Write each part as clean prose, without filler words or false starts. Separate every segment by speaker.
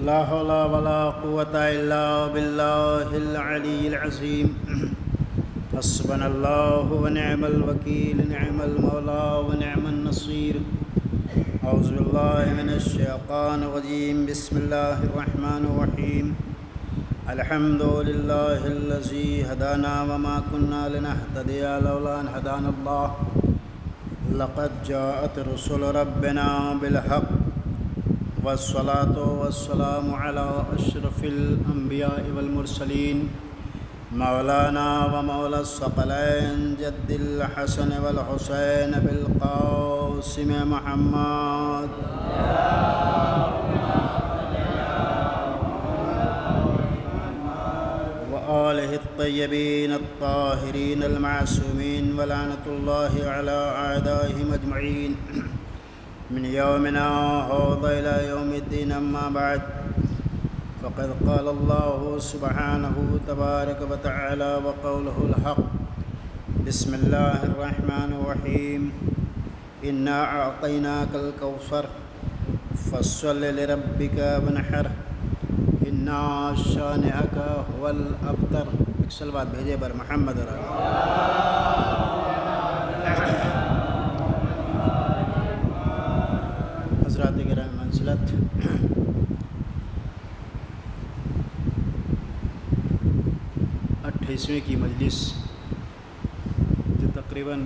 Speaker 1: لا حول ولا قوة إلا بالله العلي العظيم حسبنا الله ونعم الوكيل نعم المولى ونعم النصير أعوذ بالله من الشيطان الرجيم بسم الله الرحمن الرحيم الحمد لله الذي هدانا وما كنا لنهتدي لولا أن هدانا الله لقد جاءت رسل ربنا بالحق والصلاة والسلام على أشرف الأنبياء والمرسلين مولانا ومولى الثقلين جد الحسن والحسين بالقاسم محمد وآله الطيبين الطاهرين المعصومين ولعنة الله على أعدائهم أجمعين من يومنا هذا إلى يوم الدين. أما بعد فقد قال الله سبحانه تبارك وتعالى وقوله الحق بسم الله الرحمن الرحيم إنا أعطيناك الكوثر فصل لربك وانحر إنا شانئك هو الأبتر. ایک صلوات بھیجے بر محمد حضرات گرامی منزلت، اٹھائیسویں کی مجلس جو تقریباً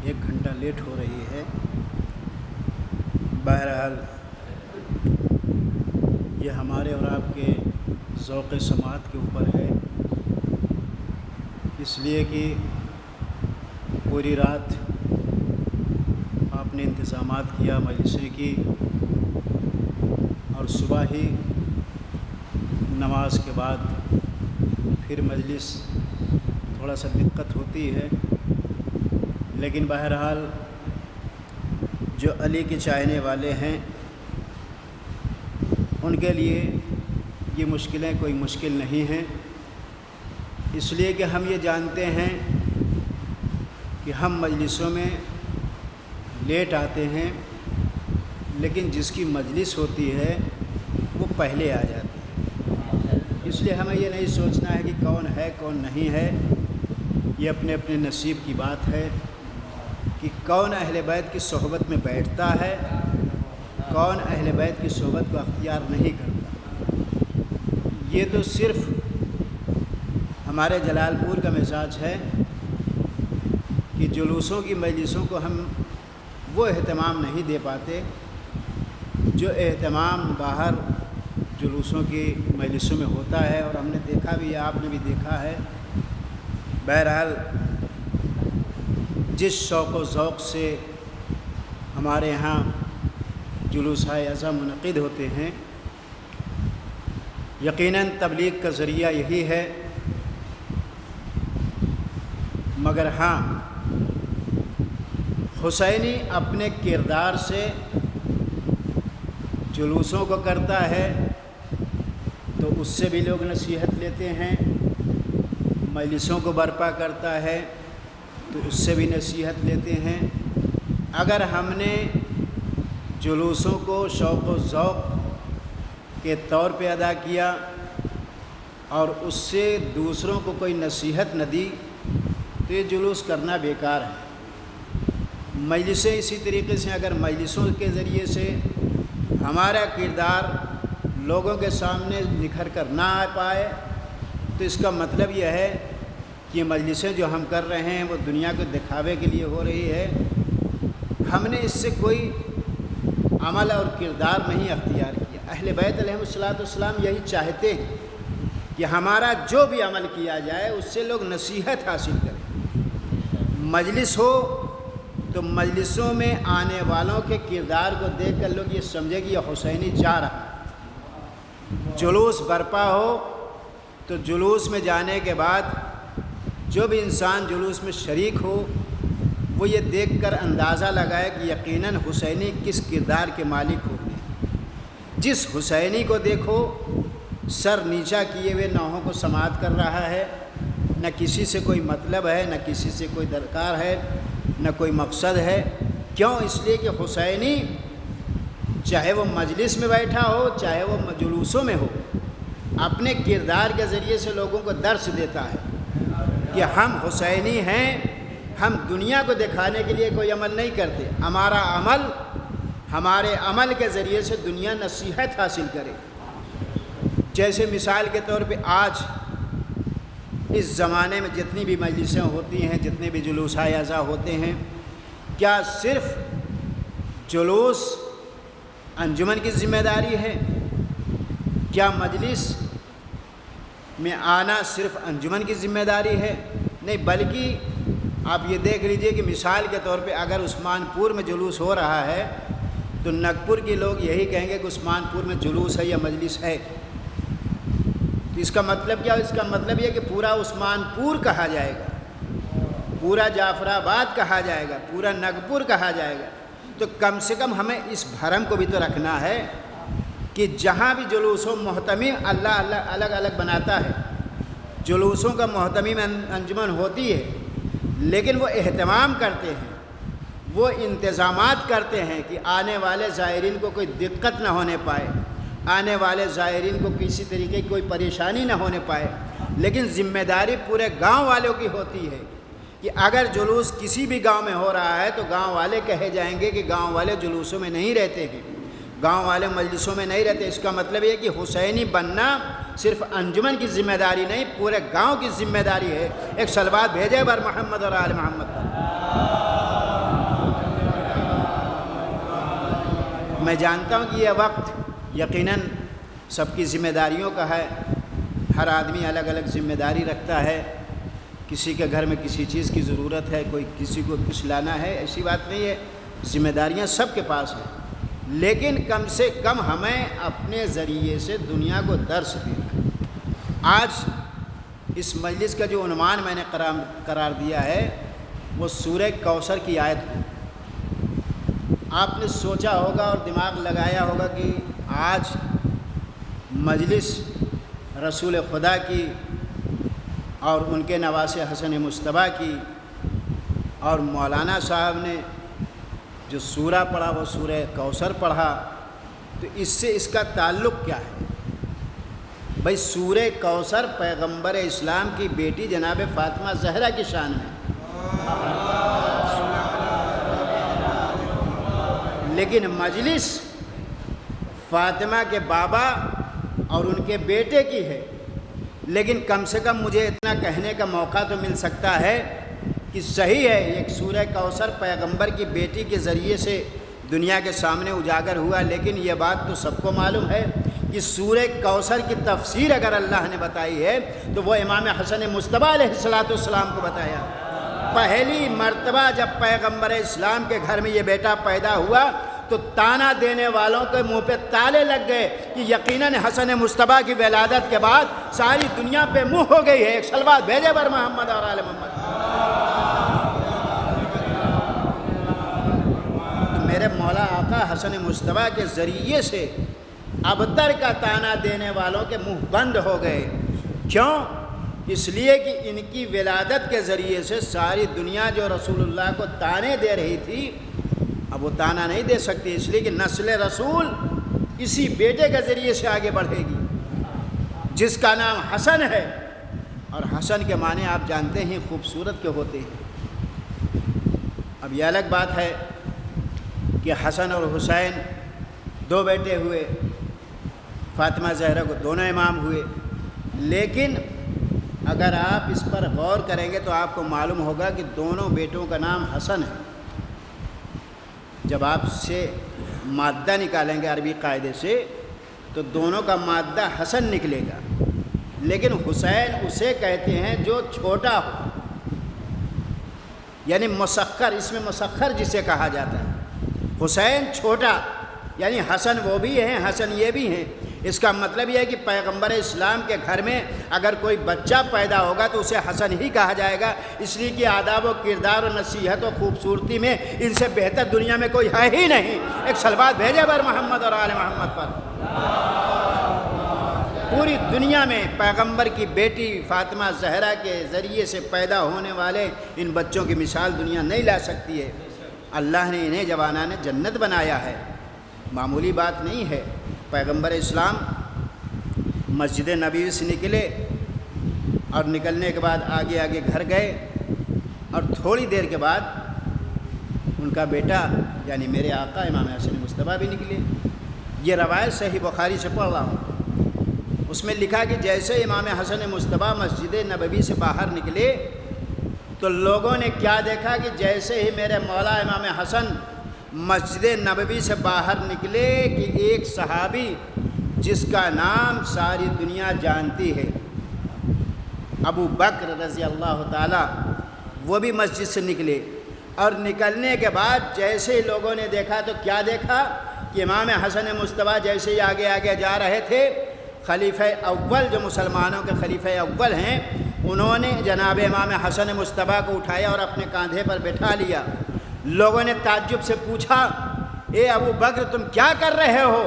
Speaker 1: 1 گھنٹہ لیٹ ہو رہی ہے، بہرحال یہ ہمارے اور آپ کے ذوق سماعت کے اوپر ہے، اس لیے کہ پوری رات آپ نے انتظامات کیا مجلسیں کی، اور صبح ہی نماز کے بعد پھر مجلس تھوڑا سا دقت ہوتی ہے، لیکن بہرحال جو علی کے چاہنے والے ہیں ان کے لیے یہ مشکلیں کوئی مشکل نہیں ہیں، اس لیے کہ ہم یہ جانتے ہیں کہ ہم مجلسوں میں لیٹ آتے ہیں، لیکن جس کی مجلس ہوتی ہے وہ پہلے آ جاتی ہے. اس لیے ہمیں یہ نہیں سوچنا ہے کہ کون ہے کون نہیں ہے، یہ اپنے اپنے نصیب کی بات ہے کہ کون اہل بیت کی صحبت میں بیٹھتا ہے، کون اہل بیت کی صحبت کو اختیار نہیں کرتا. یہ تو صرف ہمارے جلال پور کا مزاج ہے کہ جلوسوں کی مجلسوں کو ہم وہ اہتمام نہیں دے پاتے جو اہتمام باہر جلوسوں کی مجلسوں میں ہوتا ہے، اور ہم نے دیکھا بھی ہے، آپ نے بھی دیکھا ہے. بہرحال جس شوق و ذوق سے ہمارے یہاں جلوسائے اعظم منعقد ہوتے ہیں، یقیناً تبلیغ کا ذریعہ یہی ہے، مگر ہاں حسینی اپنے کردار سے جلوسوں کو کرتا ہے تو اس سے بھی لوگ نصیحت لیتے ہیں، مجلسوں کو برپا کرتا ہے تو اس سے بھی نصیحت لیتے ہیں. اگر ہم نے جلوسوں کو شوق و ذوق کے طور پہ ادا کیا اور اس سے دوسروں کو کوئی نصیحت نہ دی تو یہ جلوس کرنا بیکار ہے. مجلسیں اسی طریقے سے اگر مجلسوں کے ذریعے سے ہمارا کردار لوگوں کے سامنے نکھر کر نہ آ پائے تو اس کا مطلب یہ ہے کہ مجلسیں جو ہم کر رہے ہیں وہ دنیا کو دکھاوے کے لیے ہو رہی ہے. ہم نے اس سے کوئی عمل اور کردار نہیں اختیار کیا. اہل بیت علیہم الصلوۃ والسلام یہی چاہتے ہیں کہ ہمارا جو بھی عمل کیا جائے اس سے لوگ نصیحت حاصل کریں. مجلس ہو تو مجلسوں میں آنے والوں کے کردار کو دیکھ کر لوگ یہ سمجھے کہ یہ حسینی جا رہا. جلوس برپا ہو تو جلوس میں جانے کے بعد جو بھی انسان جلوس میں شریک ہو وہ یہ دیکھ کر اندازہ لگائے کہ یقیناً حسینی کس کردار کے مالک ہوتے ہیں. جس حسینی کو دیکھو سر نیچا کیے ہوئے نوحوں کو سماعت کر رہا ہے، نہ کسی سے کوئی مطلب ہے، نہ کسی سے کوئی درکار ہے، نہ کوئی مقصد ہے. کیوں؟ اس لیے کہ حسینی چاہے وہ مجلس میں بیٹھا ہو چاہے وہ جلوسوں میں ہو، اپنے کردار کے ذریعے سے لوگوں کو درس دیتا ہے کہ ہم حسینی ہیں، ہم دنیا کو دکھانے کے لیے کوئی عمل نہیں کرتے، ہمارے عمل کے ذریعے سے دنیا نصیحت حاصل کرے۔ جیسے مثال کے طور پہ آج اس زمانے میں جتنی بھی مجلسیں ہوتی ہیں، جتنے بھی جلوس اعضاء ہوتے ہیں، کیا صرف جلوس انجمن کی ذمہ داری ہے؟ کیا مجلس میں آنا صرف انجمن کی ذمہ داری ہے؟ نہیں، بلکہ آپ یہ دیکھ لیجئے کہ مثال کے طور پہ اگر عثمان پور میں جلوس ہو رہا ہے تو نگپور کے لوگ یہی کہیں گے کہ عثمان پور میں جلوس ہے یا مجلس ہے۔ اس کا مطلب کیا؟ اس کا مطلب یہ کہ پورا عثمان پور کہا جائے گا، پورا جعفر آباد کہا جائے گا، پورا نگپور کہا جائے گا۔ تو کم سے کم ہمیں اس بھرم کو بھی تو رکھنا ہے کہ جہاں بھی جلوس و محتمم اللہ الگ الگ بناتا ہے، جلوسوں کا محتمم انجمن ہوتی ہے، لیکن وہ اہتمام کرتے ہیں، وہ انتظامات کرتے ہیں کہ آنے والے زائرین کو کوئی دقت نہ ہونے پائے، آنے والے زائرین کو کسی طریقے کی کوئی پریشانی نہ ہونے پائے۔ لیکن ذمہ داری پورے گاؤں والوں کی ہوتی ہے کہ اگر جلوس کسی بھی گاؤں میں ہو رہا ہے تو گاؤں والے کہے جائیں گے کہ گاؤں والے جلوسوں میں نہیں رہتے ہیں، گاؤں والے مجلسوں میں نہیں رہتے۔ اس کا مطلب یہ کہ حسینی بننا صرف انجمن کی ذمہ داری نہیں، پورے گاؤں کی ذمہ داری ہے۔ ایک صلوات بھیجے بر محمد اور آل محمد پر۔ میں جانتا ہوں کہ یہ وقت یقیناً سب کی ذمہ داریوں کا ہے، ہر آدمی الگ الگ ذمہ داری رکھتا ہے، کسی کے گھر میں کسی چیز کی ضرورت ہے، کوئی کسی کو کچھ لانا ہے، ایسی بات نہیں ہے، ذمہ داریاں سب کے پاس ہیں، لیکن کم سے کم ہمیں اپنے ذریعے سے دنیا کو درس دینا ہے۔ آج اس مجلس کا جو عنوان میں نے قرار دیا ہے وہ سورہ کوثر کی آیت کو، آپ نے سوچا ہوگا اور دماغ لگایا ہوگا کہ آج مجلس رسول خدا کی اور ان کے نواسے حسن مصطفیٰ کی اور مولانا صاحب نے جو سورہ پڑھا وہ سورہ کوثر پڑھا، تو اس سے اس کا تعلق کیا ہے؟ بھئی سورہ کوثر پیغمبر اسلام کی بیٹی جناب فاطمہ زہرا کی شان میں، لیکن مجلس فاطمہ کے بابا اور ان کے بیٹے کی ہے۔ لیکن کم سے کم مجھے اتنا کہنے کا موقع تو مل سکتا ہے کہ صحیح ہے ایک سورہ کوثر پیغمبر کی بیٹی کے ذریعے سے دنیا کے سامنے اجاگر ہوا، لیکن یہ بات تو سب کو معلوم ہے کہ سورہ کوثر کی تفسیر اگر اللہ نے بتائی ہے تو وہ امام حسن مصطفیٰ علیہ السلام کو بتایا۔ پہلی مرتبہ جب پیغمبر اسلام کے گھر میں یہ بیٹا پیدا ہوا تو تانا دینے والوں کے منہ پہ تالے لگ گئے کہ یقیناً حسن مصطفیٰ کی ولادت کے بعد ساری دنیا پہ منہ ہو گئی ہے۔ ایک صلوات بھیجے بر محمد اور آل محمد۔ تو میرے مولا آقا حسن مصطفیٰ کے ذریعے سے ابتر کا تانا دینے والوں کے منہ بند ہو گئے۔ کیوں؟ اس لیے کہ ان کی ولادت کے ذریعے سے ساری دنیا جو رسول اللہ کو تانے دے رہی تھی اب وہ تانا نہیں دے سکتی، اس لیے کہ نسل رسول اسی بیٹے کے ذریعے سے آگے بڑھے گی جس کا نام حسن ہے، اور حسن کے معنی آپ جانتے ہیں خوبصورت کے ہوتے ہیں۔ اب یہ الگ بات ہے کہ حسن اور حسین دو بیٹے ہوئے، فاطمہ زہرا کو دونوں امام ہوئے، لیکن اگر آپ اس پر غور کریں گے تو آپ کو معلوم ہوگا کہ دونوں بیٹوں کا نام حسن ہے۔ جب آپ سے مادہ نکالیں گے عربی قاعدے سے تو دونوں کا مادہ حسن نکلے گا، لیکن حسین اسے کہتے ہیں جو چھوٹا ہو، یعنی مسخر، اس میں مسخر جسے کہا جاتا ہے۔ حسین چھوٹا، یعنی حسن وہ بھی ہیں حسن یہ بھی ہیں۔ اس کا مطلب یہ ہے کہ پیغمبر اسلام کے گھر میں اگر کوئی بچہ پیدا ہوگا تو اسے حسن ہی کہا جائے گا، اس لیے کہ آداب و کردار و نصیحت و خوبصورتی میں ان سے بہتر دنیا میں کوئی ہے ہی نہیں۔ ایک صلوات بھیجے بر محمد اور آل محمد پر۔ پوری دنیا میں پیغمبر کی بیٹی فاطمہ زہرا کے ذریعے سے پیدا ہونے والے ان بچوں کی مثال دنیا نہیں لا سکتی ہے۔ اللہ نے انہیں جوانان جنت بنایا ہے، معمولی بات نہیں ہے۔ پیغمبر اسلام مسجد نبوی سے نکلے اور نکلنے کے بعد آگے آگے گھر گئے، اور تھوڑی دیر کے بعد ان کا بیٹا یعنی میرے آقا امام حسن مصطفیٰ بھی نکلے۔ یہ روایت صحیح بخاری سے پڑھ رہا ہوں، اس میں لکھا کہ جیسے امام حسن مصطفیٰ مسجد نبوی سے باہر نکلے تو لوگوں نے کیا دیکھا کہ جیسے ہی میرے مولا امام حسن مسجد نبوی سے باہر نکلے کہ ایک صحابی جس کا نام ساری دنیا جانتی ہے، ابو بکر رضی اللہ تعالیٰ، وہ بھی مسجد سے نکلے، اور نکلنے کے بعد جیسے ہی لوگوں نے دیکھا تو کیا دیکھا کہ امام حسن مصطفیٰ جیسے ہی آگے آگے جا رہے تھے، خلیفہ اول جو مسلمانوں کے خلیفہ اول ہیں، انہوں نے جناب امام حسن مصطفیٰ کو اٹھایا اور اپنے کاندھے پر بٹھا لیا۔ لوگوں نے تعجب سے پوچھا، اے ابو بکر تم کیا کر رہے ہو؟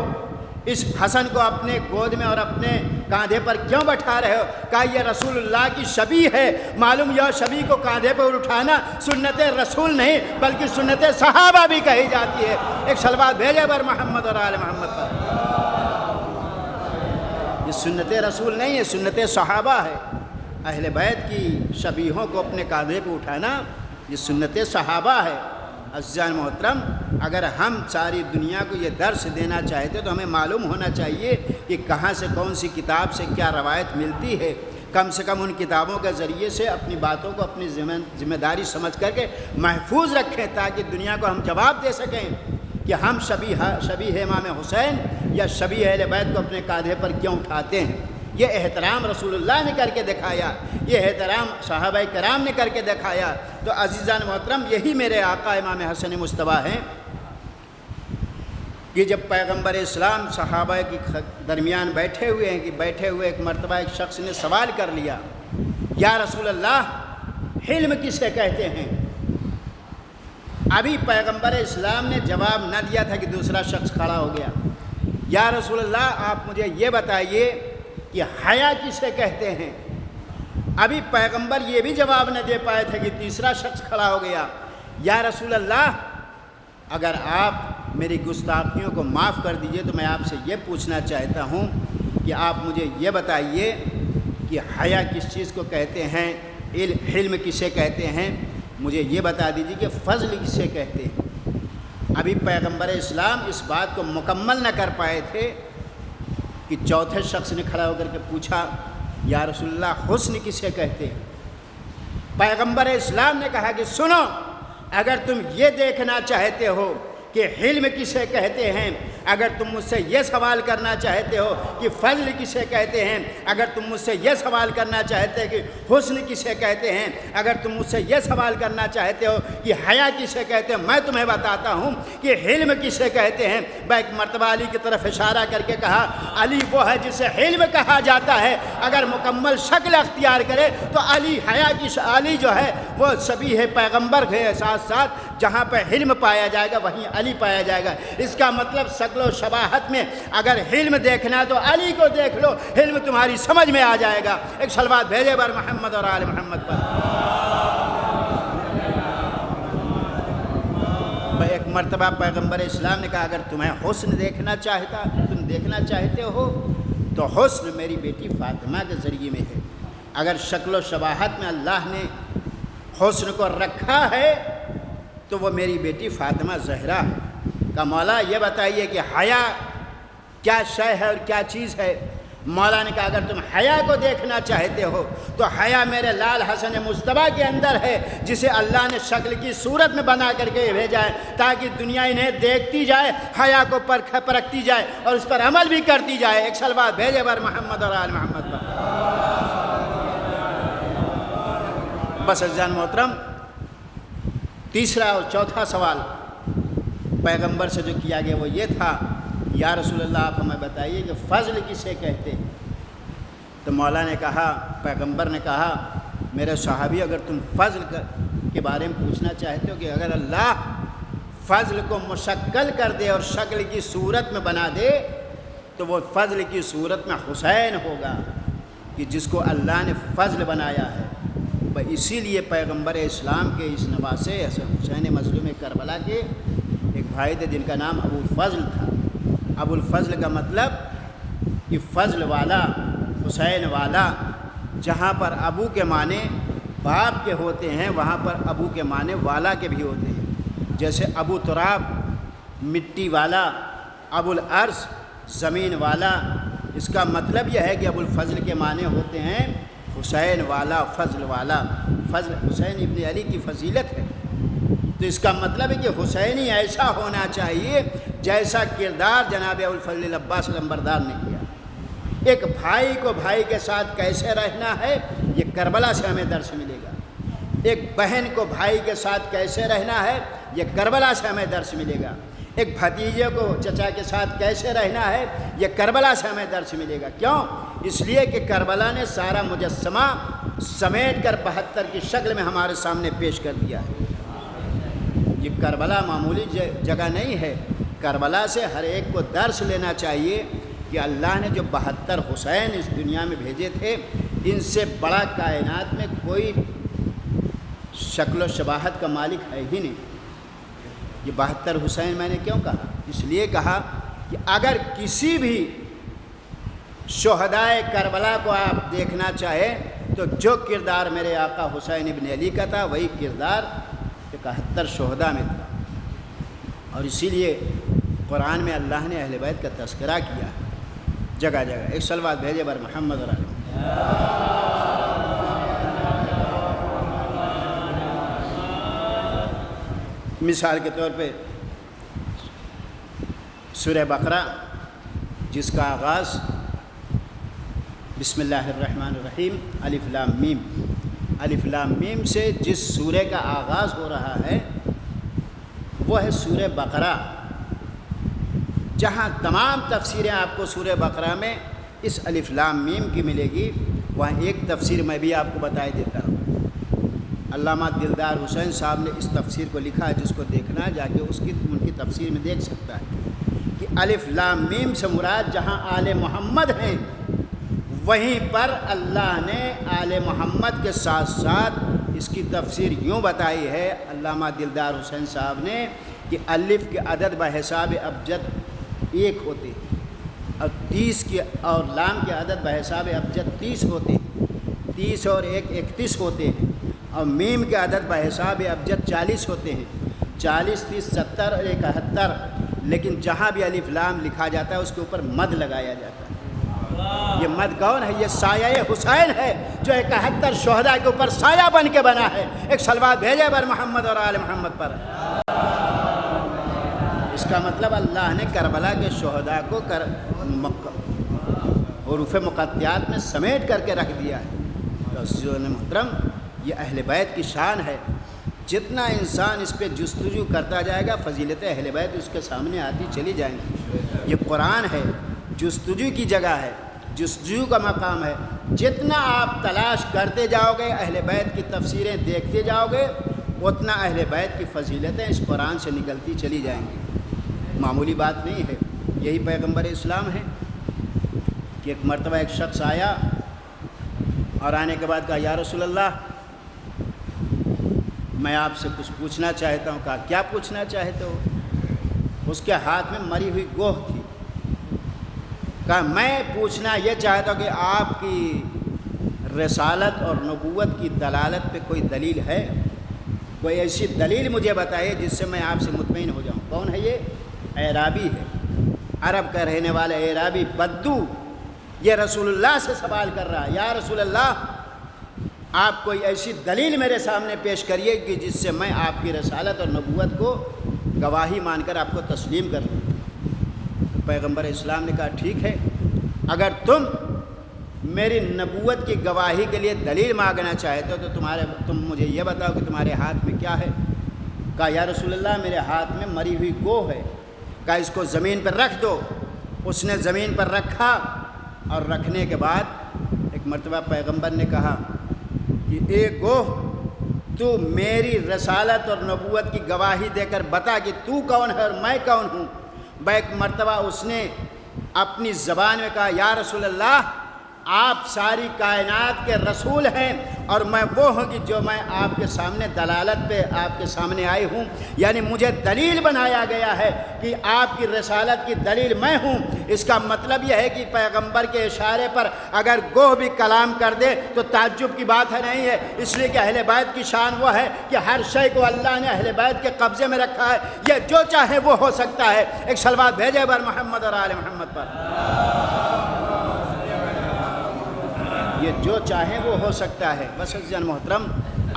Speaker 1: اس حسن کو اپنے گود میں اور اپنے کاندھے پر کیوں بٹھا رہے ہو؟ کہا یہ رسول اللہ کی شبیہ ہے۔ معلوم یہ شبیہ کو کاندھے پر اٹھانا سنت رسول نہیں بلکہ سنت صحابہ بھی کہی جاتی ہے۔ ایک صلوات بھیجے بر محمد اور آل محمد پر۔ یہ سنت رسول نہیں ہے، سنت صحابہ ہے۔ اہل بیت کی شبیہوں کو اپنے کاندھے پر اٹھانا یہ سنت صحابہ ہے۔ عزیزان محترم، اگر ہم ساری دنیا کو یہ درس دینا چاہتے تو ہمیں معلوم ہونا چاہیے کہ کہاں سے کون سی کتاب سے کیا روایت ملتی ہے۔ کم سے کم ان کتابوں کے ذریعے سے اپنی باتوں کو اپنی ذمہ داری سمجھ کر کے محفوظ رکھیں، تاکہ دنیا کو ہم جواب دے سکیں کہ ہم شبیہ امام حسین یا شبیہ اہل بیت کو اپنے کاندھے پر کیوں اٹھاتے ہیں۔ یہ احترام رسول اللہ نے کر کے دکھایا، یہ احترام صحابہ کرام نے کر کے دکھایا۔ تو عزیزان محترم، یہی میرے آقا امام حسن مصطفیٰ ہیں کہ جب پیغمبر اسلام صحابہ کے درمیان بیٹھے ہوئے ہیں کہ بیٹھے ہوئے ایک مرتبہ ایک شخص نے سوال کر لیا، یا رسول اللہ حلم کسے کہتے ہیں؟ ابھی پیغمبر اسلام نے جواب نہ دیا تھا کہ دوسرا شخص کھڑا ہو گیا، یا رسول اللہ آپ مجھے یہ بتائیے کہ حیا کسے کہتے ہیں؟ ابھی پیغمبر یہ بھی جواب نہ دے پائے تھے کہ تیسرا شخص کھڑا ہو گیا، یا رسول اللہ اگر آپ میری گستاخیوں کو معاف کر دیجئے تو میں آپ سے یہ پوچھنا چاہتا ہوں کہ آپ مجھے یہ بتائیے کہ حیا کس چیز کو کہتے ہیں، حلم کسے کہتے ہیں، مجھے یہ بتا دیجیے کہ فضل کسے کہتے ہیں۔ ابھی پیغمبر اسلام اس بات کو مکمل نہ کر پائے تھے کہ چوتھے شخص نے کھڑا ہو کر کے پوچھا، یا رسول اللہ حسن کسے کہتے ہیں؟ پیغمبر اسلام نے کہا کہ سنو، اگر تم یہ دیکھنا چاہتے ہو کہ حلم کسے کہتے ہیں، اگر تم مجھ سے یہ سوال کرنا چاہتے ہو کہ فضل کسے کہتے ہیں، اگر تم مجھ سے یہ سوال کرنا چاہتے ہیں کہ حسن کسے کہتے ہیں، اگر تم مجھ سے یہ سوال کرنا چاہتے ہو کہ حیا کسے کہتے ہیں، میں تمہیں بتاتا ہوں کہ حلم کسے کہتے ہیں۔ ایک مرتبہ علی کی طرف اشارہ کر کے کہا، علی وہ ہے جسے حلم کہا جاتا ہے، اگر مکمل شکل اختیار کرے تو علی جو ہے وہ شبیہ پیغمبر ہے، ساتھ ساتھ جہاں پہ حلم پایا جائے گا وہیں علی پایا جائے گا۔ اس کا مطلب شکل و شباہت میں اگر حلم دیکھنا ہے تو علی کو دیکھ لو، حلم تمہاری سمجھ میں آ جائے گا۔ ایک صلوات بھیجے بر محمد اور آل محمد پر۔ ایک مرتبہ پیغمبر اسلام نے کہا، اگر تمہیں حسن تم دیکھنا چاہتے ہو تو حسن میری بیٹی فاطمہ کے ذریعے میں ہے۔ اگر شکل و شباہت میں اللہ نے حسن کو رکھا ہے تو وہ میری بیٹی فاطمہ زہرا ہے۔ کہ مولا یہ بتائیے کہ حیا کیا شے ہے اور کیا چیز ہے؟ مولا نے کہا اگر تم حیا کو دیکھنا چاہتے ہو تو حیا میرے لال حسن مصطفیٰ کے اندر ہے، جسے اللہ نے شکل کی صورت میں بنا کر کے بھیجا ہے تاکہ دنیا انہیں دیکھتی جائے، حیا کو پرکھتی جائے اور اس پر عمل بھی کرتی جائے۔ ایک صلوات بھیجے بر محمد اور آل محمد پر۔ بس عزیزان محترم، تیسرا اور چوتھا سوال پیغمبر سے جو کیا گیا وہ یہ تھا، یا رسول اللہ آپ ہمیں بتائیے کہ فضل کسے کہتے ہیں؟ تو مولا نے کہا، پیغمبر نے کہا، میرے صحابی اگر تم فضل کے بارے میں پوچھنا چاہتے ہو کہ اگر اللہ فضل کو مشکل کر دے اور شکل کی صورت میں بنا دے تو وہ فضل کی صورت میں حسین ہوگا کہ جس کو اللہ نے فضل بنایا ہے۔ اسی لیے پیغمبر اسلام کے اس نواسے حسین مظلوم کربلا کے ایک بھائی تھے جن کا نام ابو فضل تھا۔ ابو الفضل کا مطلب کہ فضل والا، حسین والا۔ جہاں پر ابو کے معنی باپ کے ہوتے ہیں وہاں پر ابو کے معنی والا کے بھی ہوتے ہیں، جیسے ابو تراب مٹی والا، ابو الارض زمین والا۔ اس کا مطلب یہ ہے کہ ابو الفضل کے معنی ہوتے ہیں حسین والا، فضل والا۔ فضل حسین ابن علی کی فضیلت ہے، تو اس کا مطلب ہے کہ حسینی ایسا ہونا چاہیے جیسا کردار جناب ابو الفضل عباس لمبردار نے کیا۔ ایک بھائی کو بھائی کے ساتھ کیسے رہنا ہے یہ کربلا سے ہمیں درس ملے گا۔ ایک بہن کو بھائی کے ساتھ کیسے رہنا ہے یہ کربلا سے ہمیں درس ملے گا۔ ایک بھتیجے کو چچا کے ساتھ کیسے رہنا ہے یہ کربلا سے ہمیں درس ملے گا۔ کیوں؟ اس لیے کہ کربلا نے سارا مجسمہ سمیٹ کر 72 کی شکل میں ہمارے سامنے پیش کر دیا ہے۔ یہ کربلا معمولی جگہ نہیں ہے۔ کربلا سے ہر ایک کو درس لینا چاہیے کہ اللہ نے جو 72 حسین اس دنیا میں بھیجے تھے، ان سے بڑا کائنات میں کوئی شکل و شباہت کا مالک ہے ہی نہیں۔ یہ 72 حسین میں نے کیوں کہا؟ اس لیے کہا کہ اگر کسی بھی شہدائے کربلا کو آپ دیکھنا چاہے تو جو کردار میرے آقا حسین ابن علی کا تھا وہی کردار 71 شہداء میں تھا۔ اور اسی لیے قرآن میں اللہ نے اہل بیت کا تذکرہ کیا ہے جگہ جگہ۔ ایک صلوات بھیجے بر محمد علیہ۔ مثال کے طور پہ سورہ بقرہ جس کا آغاز بسم اللہ الرحمن الرحیم الف لام میم، الف لام میم سے جس سورہ کا آغاز ہو رہا ہے وہ ہے سورہ بقرہ۔ جہاں تمام تفسیریں آپ کو سورہ بقرہ میں اس الف لام میم کی ملے گی، وہاں ایک تفسیر میں بھی آپ کو بتائی دیتا ہوں۔ علامہ دلدار حسین صاحب نے اس تفسیر کو لکھا ہے، جس کو دیکھنا ہے جا کے ان کی تفسیر میں دیکھ سکتا ہے کہ الف لام میم سے مراد جہاں آل محمد ہیں وہیں پر اللہ نے آل محمد کے ساتھ ساتھ اس کی تفسیر یوں بتائی ہے علامہ دلدار حسین صاحب نے کہ الف کے عدد بحساب ابجد 1 ہوتے ہیں، اور 30 کے اور لام کے عدد بحساب ابجد 30 ہوتے ہیں، 30 اور 1 31 ہوتے ہیں، اور میم کے عدد بحساب ابجد 40 ہوتے ہیں، 40 30 70 اور 71۔ لیکن جہاں بھی الف لام لکھا جاتا ہے اس کے اوپر مد لگایا جاتا ہے۔ یہ مد کون ہے؟ یہ سایہ حسین ہے جو 71 شہداء کے اوپر سایہ بن کے بنا ہے۔ ایک صلوات بھیجے بر محمد اور آل محمد پر۔ اس کا مطلب اللہ نے کربلا کے شہداء کو حروف مقطعات میں سمیٹ کر کے رکھ دیا ہے۔ تو عزیزان محترم، یہ اہل بیت کی شان ہے۔ جتنا انسان اس پہ جستجو کرتا جائے گا فضیلت اہل بیت اس کے سامنے آتی چلی جائیں گی۔ یہ قرآن ہے، جستجو کی جگہ ہے، جستجو کا مقام ہے۔ جتنا آپ تلاش کرتے جاؤ گے، اہل بیت کی تفسیریں دیکھتے جاؤ گے، اتنا اہل بیت کی فضیلتیں اس قرآن سے نکلتی چلی جائیں گی۔ معمولی بات نہیں ہے۔ یہی پیغمبر اسلام ہے کہ ایک مرتبہ ایک شخص آیا اور آنے کے بعد کہا یا رسول اللہ میں آپ سے کچھ پوچھنا چاہتا ہوں۔ کہا کیا پوچھنا چاہتے ہو؟ اس کے ہاتھ میں مری ہوئی گوہ تھی۔ کہا میں پوچھنا یہ چاہتا ہوں کہ آپ کی رسالت اور نبوت کی دلالت پہ کوئی دلیل ہے؟ کوئی ایسی دلیل مجھے بتائیے جس سے میں آپ سے مطمئن ہو جاؤں۔ کون ہے یہ؟ اعرابی ہے، عرب کا رہنے والا اعرابی بدو، یہ رسول اللہ سے سوال کر رہا ہے یا رسول اللہ آپ کوئی ایسی دلیل میرے سامنے پیش کریے کہ جس سے میں آپ کی رسالت اور نبوت کو گواہی مان کر آپ کو تسلیم کر لوں۔ پیغمبر اسلام نے کہا ٹھیک ہے، اگر تم میری نبوت کی گواہی کے لیے دلیل مانگنا چاہتے ہو تو تم مجھے یہ بتاؤ کہ تمہارے ہاتھ میں کیا ہے؟ کہا یا رسول اللہ میرے ہاتھ میں مری ہوئی گوہ ہے۔ کہا اس کو زمین پر رکھ دو۔ اس نے زمین پر رکھا، اور رکھنے کے بعد ایک مرتبہ پیغمبر نے کہا کہ اے گوہ تو میری رسالت اور نبوت کی گواہی دے کر بتا کہ تو کون ہے اور میں کون ہوں۔ ایک مرتبہ اس نے اپنی زبان میں کہا یا رسول اللہ آپ ساری کائنات کے رسول ہیں اور میں وہ ہوں کہ جو میں آپ کے سامنے دلالت پہ آپ کے سامنے آئی ہوں، یعنی مجھے دلیل بنایا گیا ہے کہ آپ کی رسالت کی دلیل میں ہوں۔ اس کا مطلب یہ ہے کہ پیغمبر کے اشارے پر اگر گوہ بھی کلام کر دے تو تعجب کی بات ہے نہیں ہے، اس لیے کہ اہل بیت کی شان وہ ہے کہ ہر شے کو اللہ نے اہل بیت کے قبضے میں رکھا ہے، یہ جو چاہے وہ ہو سکتا ہے۔ ایک صلوات بھیجے بر محمد اور آل محمد پر۔ یہ جو چاہے وہ ہو سکتا ہے۔ بس عزیزان محترم،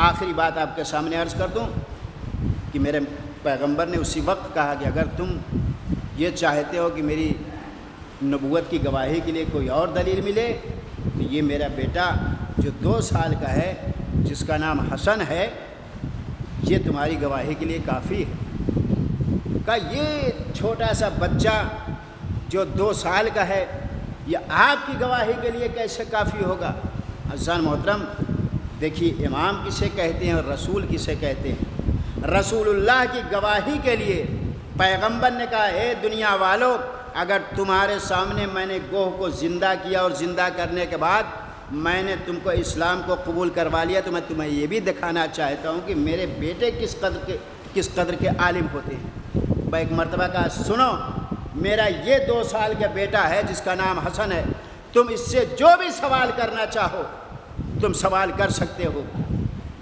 Speaker 1: آخری بات آپ کے سامنے عرض کر دوں کہ میرے پیغمبر نے اسی وقت کہا کہ اگر تم یہ چاہتے ہو کہ میری نبوت کی گواہی کے لیے کوئی اور دلیل ملے تو یہ میرا بیٹا جو 2 سال کا ہے، جس کا نام حسن ہے، یہ تمہاری گواہی کے لیے کافی ہے۔ کہ یہ چھوٹا سا بچہ جو 2 سال کا ہے یہ آپ کی گواہی کے لیے کیسے کافی ہوگا؟ عزیزان محترم، دیکھیے امام کسے کہتے ہیں اور رسول کسے کہتے ہیں؟ رسول اللہ کی گواہی کے لیے پیغمبر نے کہا اے دنیا والو، اگر تمہارے سامنے میں نے گوہ کو زندہ کیا اور زندہ کرنے کے بعد میں نے تم کو اسلام کو قبول کروا لیا تو میں تمہیں یہ بھی دکھانا چاہتا ہوں کہ میرے بیٹے کس قدر کے عالم ہوتے ہیں۔ ایک مرتبہ کہا سنو، میرا یہ 2 سال کا بیٹا ہے جس کا نام حسن ہے، تم اس سے جو بھی سوال کرنا چاہو تم سوال کر سکتے ہو۔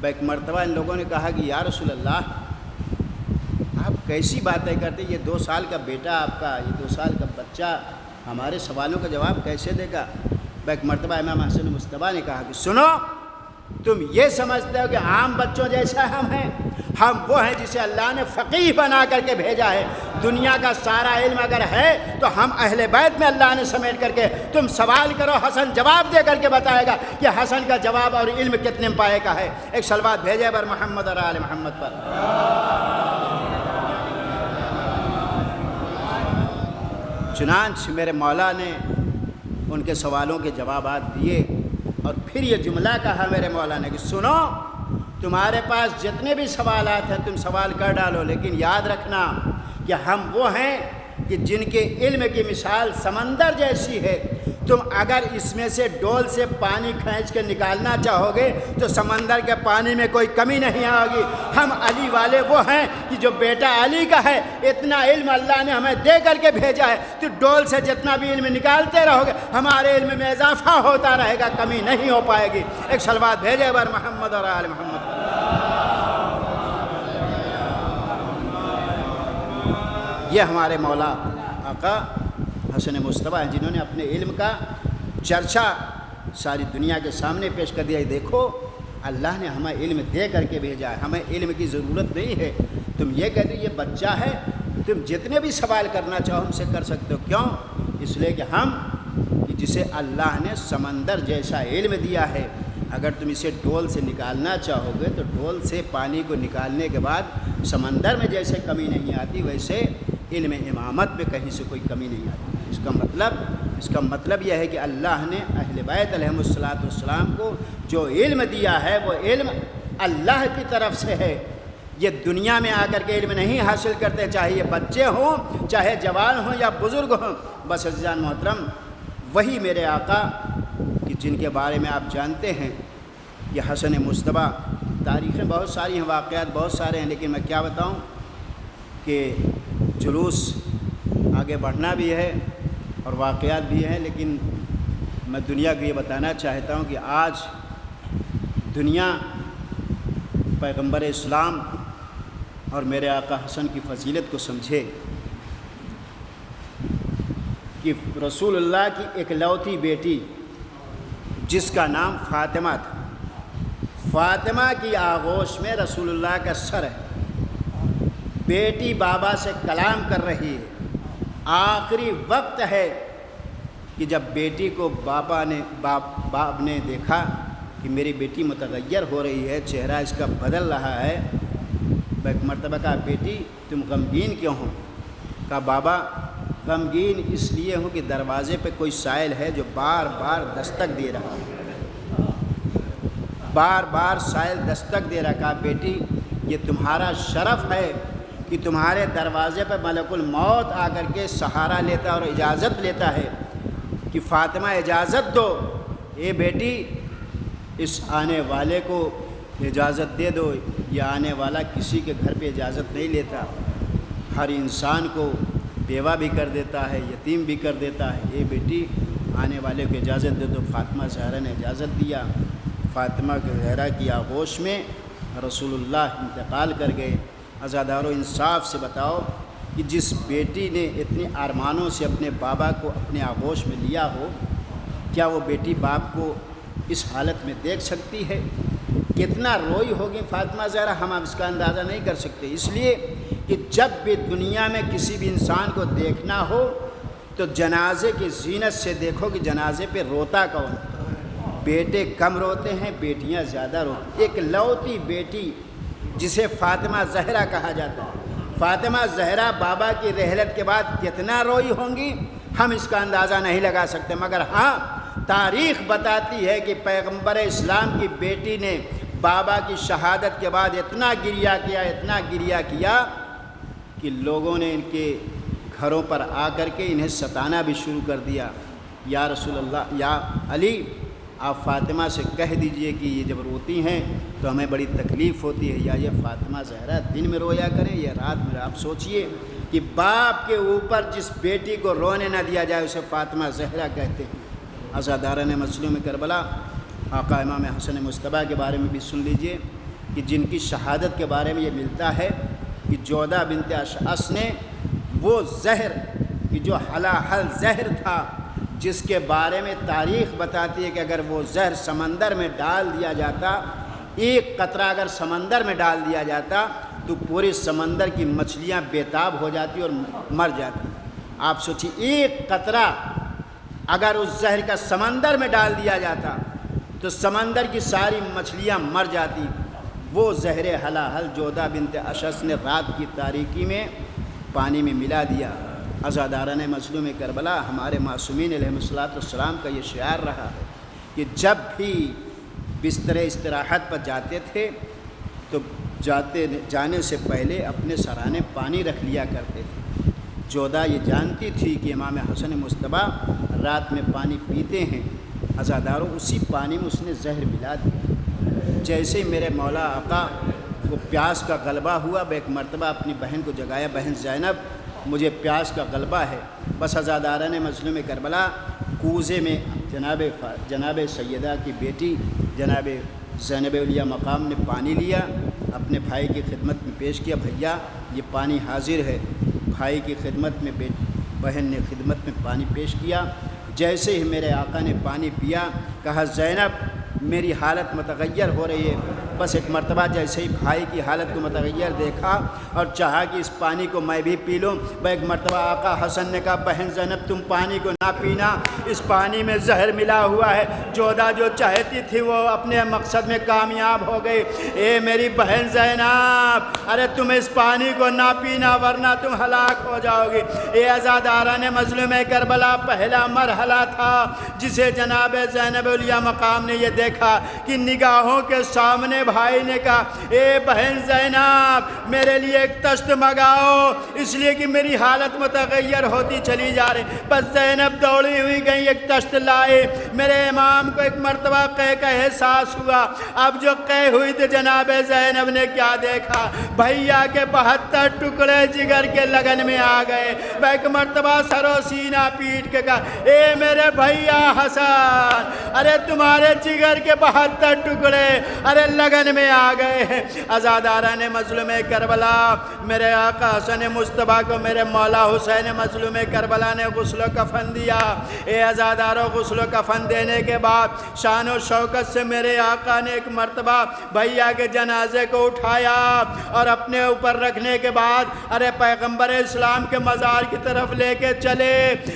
Speaker 1: ایک مرتبہ ان لوگوں نے کہا کہ یا رسول اللہ، آپ کیسی باتیں کرتے، یہ 2 سال کا بیٹا آپ کا، یہ 2 سال کا بچہ ہمارے سوالوں کا جواب کیسے دے گا؟ ایک مرتبہ امام حسن مصطفیٰ نے کہا کہ سنو، تم یہ سمجھتے ہو کہ عام بچوں جیسا ہم ہیں؟ ہم وہ ہیں جسے اللہ نے فقیہ بنا کر کے بھیجا ہے۔ دنیا کا سارا علم اگر ہے تو ہم اہل بیت میں اللہ نے سمیٹ کر کے، تم سوال کرو، حسن جواب دے کر کے بتائے گا کہ حسن کا جواب اور علم کتنے پائے کا ہے۔ ایک صلوات بھیجے بر محمد اور آل محمد پر۔ چنانچہ میرے مولا نے ان کے سوالوں کے جوابات دیے اور پھر یہ جملہ کہا میرے مولا نے کہ سنو، تمہارے پاس جتنے بھی سوالات ہیں تم سوال کر ڈالو، لیکن یاد رکھنا کہ ہم وہ ہیں کہ جن کے علم کی مثال سمندر جیسی ہے۔ تم اگر اس میں سے ڈول سے پانی کھینچ کے نکالنا چاہو گے تو سمندر کے پانی میں کوئی کمی نہیں آئے گی۔ ہم علی والے وہ ہیں کہ جو بیٹا علی کا ہے، اتنا علم اللہ نے ہمیں دے کر کے بھیجا ہے، تو ڈول سے جتنا بھی علم نکالتے رہو گے ہمارے علم میں اضافہ ہوتا رہے گا، کمی نہیں ہو پائے گی۔ ایک صلوات بھیجے بر محمد اور آل محمد۔ یہ ہمارے مولا آقا حسن مصطفیٰ ہیں جنہوں نے اپنے علم کا چرچا ساری دنیا کے سامنے پیش کر دیا ہے۔ دیکھو، اللہ نے ہمیں علم دے کر کے بھیجا ہے، ہمیں علم کی ضرورت نہیں ہے۔ تم یہ کہتے یہ بچہ ہے، تم جتنے بھی سوال کرنا چاہو ہم سے کر سکتے ہو۔ کیوں؟ اس لیے کہ ہم جسے اللہ نے سمندر جیسا علم دیا ہے، اگر تم اسے ڈول سے نکالنا چاہو گے تو ڈول سے پانی کو نکالنے کے بعد سمندر میں جیسے کمی نہیں آتی، ویسے علم امامت میں کہیں سے کوئی کمی نہیں آتی۔ اس کا مطلب یہ ہے کہ اللہ نے اہل بیت علیہم السلام کو جو علم دیا ہے وہ علم اللہ کی طرف سے ہے۔ یہ دنیا میں آ کر کے علم نہیں حاصل کرتے، چاہے یہ بچے ہوں، چاہے جوان ہوں یا بزرگ ہوں۔ بس عزیزان محترم، وہی میرے آقا کہ جن کے بارے میں آپ جانتے ہیں، یہ حسن مصطفیٰ۔ تاریخیں بہت ساری ہیں، واقعات بہت سارے ہیں، لیکن میں کیا بتاؤں کہ جلوس آگے بڑھنا بھی ہے اور واقعات بھی ہیں، لیکن میں دنیا کو یہ بتانا چاہتا ہوں کہ آج دنیا پیغمبر اسلام اور میرے آقا حسن کی فضیلت کو سمجھے کہ رسول اللہ کی اکلوتی بیٹی جس کا نام فاطمہ تھا، فاطمہ کی آغوش میں رسول اللہ کا سر ہے، بیٹی بابا سے کلام کر رہی ہے۔ آخری وقت ہے کہ جب بیٹی کو باپ نے دیکھا کہ میری بیٹی متغیر ہو رہی ہے، چہرہ اس کا بدل رہا ہے، ایک مرتبہ کہا بیٹی تم غمگین کیوں ہو؟ کہا بابا غمگین اس لیے ہوں کہ دروازے پہ کوئی سائل ہے جو بار بار دستک دے رہا ہے، بار بار سائل دستک دے رہا۔ کہا بیٹی یہ تمہارا شرف ہے کہ تمہارے دروازے پہ ملک الموت آ کر کے سہارا لیتا اور اجازت لیتا ہے کہ فاطمہ اجازت دو اے بیٹی اس آنے والے کو اجازت دے دو، یہ آنے والا کسی کے گھر پہ اجازت نہیں لیتا، ہر انسان کو بیوہ بھی کر دیتا ہے، یتیم بھی کر دیتا ہے، اے بیٹی آنے والے کو اجازت دے دو۔ فاطمہ زہرا نے اجازت دیا۔ فاطمہ زہرا کی آغوش میں رسول اللہ انتقال کر گئے۔ عزادارو انصاف سے بتاؤ کہ جس بیٹی نے اتنے ارمانوں سے اپنے بابا کو اپنے آغوش میں لیا ہو، کیا وہ بیٹی باپ کو اس حالت میں دیکھ سکتی ہے؟ کتنا روئی ہوگی فاطمہ زہرا، ہم اب اس کا اندازہ نہیں کر سکتے۔ اس لیے کہ جب بھی دنیا میں کسی بھی انسان کو دیکھنا ہو تو جنازے کی زینت سے دیکھو کہ جنازے پہ روتا کون؟ بیٹے کم روتے ہیں، بیٹیاں زیادہ روتی۔ ایک لوتی بیٹی جسے فاطمہ زہرا کہا جاتا ہے، فاطمہ زہرا بابا کی رحلت کے بعد کتنا روئی ہوں گی ہم اس کا اندازہ نہیں لگا سکتے، مگر ہاں تاریخ بتاتی ہے کہ پیغمبر اسلام کی بیٹی نے بابا کی شہادت کے بعد اتنا گریہ کیا کہ لوگوں نے ان کے گھروں پر آ کر کے انہیں ستانا بھی شروع کر دیا۔ یا رسول اللہ، یا علی، آپ فاطمہ سے کہہ دیجئے کہ یہ جب روتی ہیں تو ہمیں بڑی تکلیف ہوتی ہے، یا یہ فاطمہ زہرا دن میں رویا کریں یا رات میں۔ آپ سوچئے کہ باپ کے اوپر جس بیٹی کو رونے نہ دیا جائے اسے فاطمہ زہرا کہتے ہیں۔ عزاداران مظلوم کربلا، آقا امام حسن مصطفیٰ کے بارے میں بھی سن لیجئے کہ جن کی شہادت کے بارے میں یہ ملتا ہے کہ جودہ بنت اشعث نے وہ زہر کہ جو حلاحل زہر تھا، جس کے بارے میں تاریخ بتاتی ہے کہ اگر وہ زہر سمندر میں ڈال دیا جاتا، ایک قطرہ اگر سمندر میں ڈال دیا جاتا تو پورے سمندر کی مچھلیاں بےتاب ہو جاتی اور مر جاتی۔ آپ سوچیے ایک قطرہ اگر اس زہر کا سمندر میں ڈال دیا جاتا تو سمندر کی ساری مچھلیاں مر جاتی۔ وہ زہر حلاحل جودہ بنت اشعث نے رات کی تاریکی میں پانی میں ملا دیا۔ عزاداران مظلوم کربلا، ہمارے معصومین علیہ السلام کا یہ شعار رہا ہے کہ جب بھی بستر استراحت پر جاتے تھے تو جانے سے پہلے اپنے سرانے پانی رکھ لیا کرتے تھے۔ جودہ یہ جانتی تھی کہ امام حسن مصطفیٰ رات میں پانی پیتے ہیں، عزاداروں اسی پانی میں اس نے زہر ملا دیا۔ جیسے ہی میرے مولا آقا کو پیاس کا غلبہ ہوا، ایک مرتبہ اپنی بہن کو جگایا، بہن زینب مجھے پیاس کا غلبہ ہے۔ بس عزاداران مظلوم کربلا کوزے میں جناب سیدہ کی بیٹی جناب زینب علیہ مقام نے پانی لیا، اپنے بھائی کی خدمت میں پیش کیا، بھیا یہ پانی حاضر ہے۔ بھائی کی خدمت میں بہن نے خدمت میں پانی پیش کیا۔ جیسے ہی میرے آقا نے پانی پیا، کہا زینب میری حالت متغیر ہو رہی ہے۔ بس ایک مرتبہ جیسے ہی بھائی کی حالت کو متغیر دیکھا اور چاہا کہ اس پانی کو میں بھی پی لوں، ایک مرتبہ آقا حسن نے کہا بہن زینب تم پانی کو نہ پینا، اس پانی میں زہر ملا ہوا ہے۔ جودہ جو چاہتی تھی وہ اپنے مقصد میں کامیاب ہو گئی۔ اے میری بہن زینب، ارے تم اس پانی کو نہ پینا ورنہ تم ہلاک ہو جاؤ گی۔ اے عزاداران مظلوم کربلا، پہلا مرحلہ تھا جسے جناب زینب علیہ مقام نے یہ دیکھا کہ نگاہوں کے سامنے بھائی نے کہا اے بہن زینب میرے لیے ایک تشت منگاؤ، اس لیے کہ میری حالت متغیر ہوتی چلی جا رہی۔ بس زینب دوڑی ہوئی گئی، ایک تشت لائے۔ میرے امام کو ایک مرتبہ قے کا احساس ہوا۔ اب جو قے ہوئی تو جناب زینب نے کیا دیکھا، بھیا کے 72 ٹکڑے جگر کے لگن میں آ گئے۔ ایک مرتبہ سر و سینہ پیٹ کے کہا اے میرے بھیا حسن، ارے تمہارے جگر کے 72 ٹکڑے ارے لگن میں آ گئے ہیں۔ عزاداران مظلوم کربلا، میرے آقا حسن مصطفیٰ کو میرے مولا حسین مظلوم کربلا نے غسل و کفن دیا۔ اے عزاداروں، غسل و کفن دینے کے بعد شان و شوکت سے میرے آقا نے ایک مرتبہ بھیا کے جنازے کو اٹھایا اور اپنے اوپر رکھنے کے بعد ارے پیغمبر اسلام کے مزار کی طرف لے کے چلے۔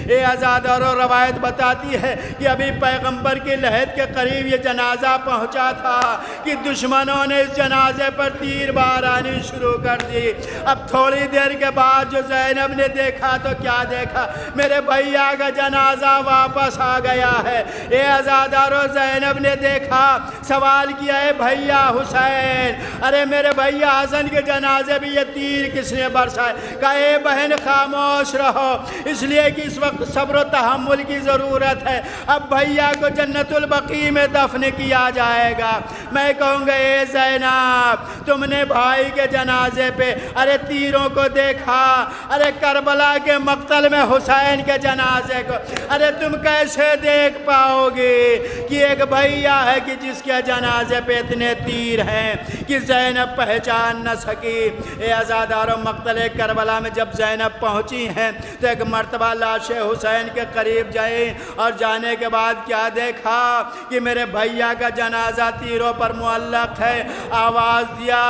Speaker 1: اے عزاداروں، روایت بتاتی ہے کہ ابھی پیغمبر کی لحد کے قریب یہ جنازہ پہنچا تھا کہ دشمنوں نے اس جنازے پر تیر بارانی شروع کر دی۔ اب تھوڑی دیر کے بعد جو زینب نے دیکھا تو کیا دیکھا؟ میرے بھیا کا جنازہ واپس آ گیا ہے۔ اے عزادارو، زینب نے دیکھا، سوال کیا ہے بھیا حسین، ارے میرے بھیا حسن کے جنازے بھی یہ تیر کس نے برسائے؟ کہا اے بہن خاموش رہو، اس لیے کہ اس وقت صبر و تحمل کی ضرورت ہے۔ اب بھیا کو جنت البقیع میں دفن کیا جائے گا۔ میں کہوں گا اے زینب، تم نے بھائی کے جنازے پہ ارے تیروں کو دیکھا، ارے کربلا کے مقتل میں حسین کے جنازے کو ارے تم کیسے دیکھ پاؤ گے کہ ایک بھیا ہے کہ جس کے جنازے پہ اتنے تیر ہیں کہ زینب پہچان نہ سکی۔ اے عزادارو، مقتل کربلا میں جب زینب پہنچی ہیں تو ایک مرتبہ لاش حسین کے قریب جائیں اور جانے کے بعد کیا دیکھا کہ میرے بھیا کا جنازہ تیروں پر معلق ہے۔ آواز دیا،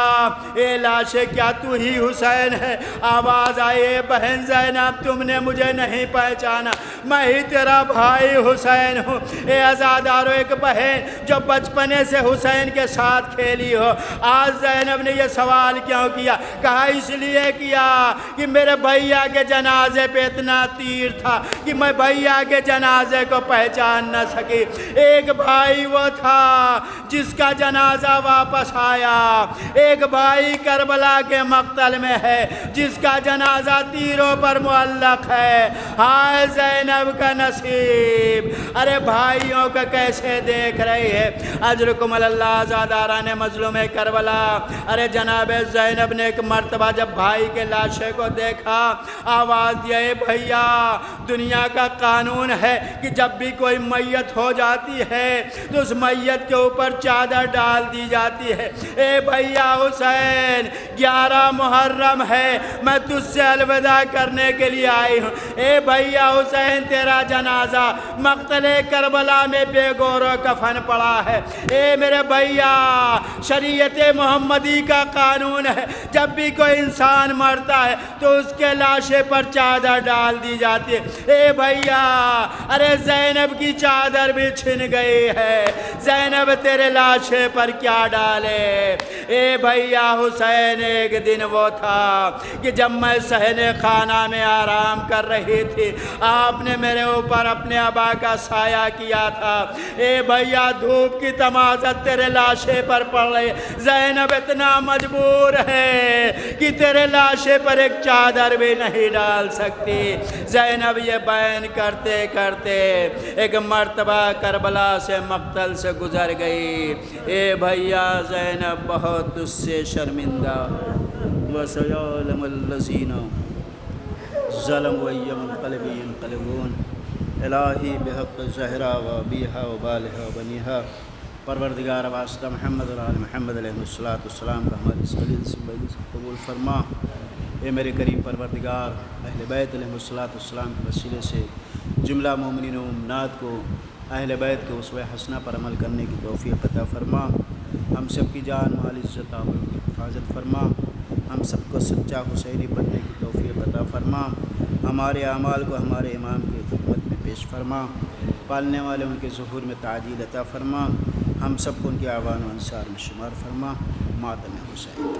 Speaker 1: اے لاشے کیا تو ہی حسین ہے؟ آواز آئی، اے بہن زینب تم نے مجھے نہیں پہچانا، میں ہی تیرا بھائی حسین ہوں۔ اے عزادارو، ایک بہن جو بچپنے سے حسین کے ساتھ کھیلی ہو، آج زینب نے یہ سوال کیوں کیا؟ کہا اس لیے کیا کہ میرے بھیا کے جنازے پہ اتنا تیر تھا کہ میں بھیا کے جنازے کو پہچان نہ سکی۔ ایک بھائی وہ تھا جس کا جنازہ واپس آیا، ایک بھائی کربلا کے مقتل میں ہے جس کا جنازہ تیروں پر معلق ہے۔ ہائے زینب کا نصیب، ارے بھائیوں کا کیسے دیکھ رہی ہے۔ اجرکم اللہ عزاداران مظلوم کربلا، ارے جناب زینب نے ایک مرتبہ جب بھائی کے لاشے کو دیکھا، آواز دیا، اے بھیا دنیا کا قانون ہے کہ جب بھی کوئی میت ہو جاتی ہے تو اس میت کے اوپر چادر ڈال دی جاتی ہے۔ اے بھیا حسین، 11 محرم ہے، میں تجھ سے الوداع کرنے کے لیے آئی ہوں۔ اے بھیا حسین، تیرا جنازہ مقتل کربلا میں بے گور و کفن پڑا ہے۔ اے میرے بھیا، شریعت محمدی کا قانون ہے جب بھی کوئی انسان مرتا ہے تو اس کے لاشے پر چادر ڈال دی جاتی ہے۔ اے بھیا، ارے زینب کی چادر بھی چھن گئی ہے، زینب تیرے لاشے پر کیا ڈالے؟ اے بھیا حسین، ایک دن وہ تھا کہ جب میں صحن خانہ میں آرام کر رہی تھی، آپ نے میرے اوپر اپنے ابا کا سایہ کیا تھا۔ اے بھیا، دھوپ کی تمازت تیرے لاشے پر پڑ رہی، زینب اتنا مجبور ہے کہ تیرے لاشے پر ایک چادر بھی نہیں ڈال سکتی۔ زینب یہ بیان کرتے کرتے ایک مرتبہ کربلا سے مقتل سے گزر گئی۔ اے بھیا، زینب بہت اس سے شرمندہ۔ وَسَيَعْلَمُ الَّذِينَ ظَلَمُوا أَيَّ مُنقَلِبٍ يَنقَلِبُونَ۔ الہی بحق زہرا و ابیہا و بالہا و بنیہا، پروردگار واسطہ محمد اور آل محمد علیہ السلام کا ہمارے اس خلیل سے قبول فرما۔ اے میرے کریم پروردگار، اہل بیت علیہ السلام کے وسیلے سے جملہ مومنین و مومنات کو اہل بیت کے اسوہ حسنہ پر عمل کرنے کی توفیق عطا فرما۔ ہم سب کی جان مال عزت آبرو کی حفاظت فرما۔ ہم سب کو سچا حسینی بننے کی توفیق عطا فرما۔ ہمارے اعمال کو ہمارے امام کی خدمت میں پیش فرما۔ پالنے والے ان کے ظہور میں تعجیل عطا فرما۔ ہم سب کو ان کے اعوان و انصار میں شمار فرما۔ ماتم حسین۔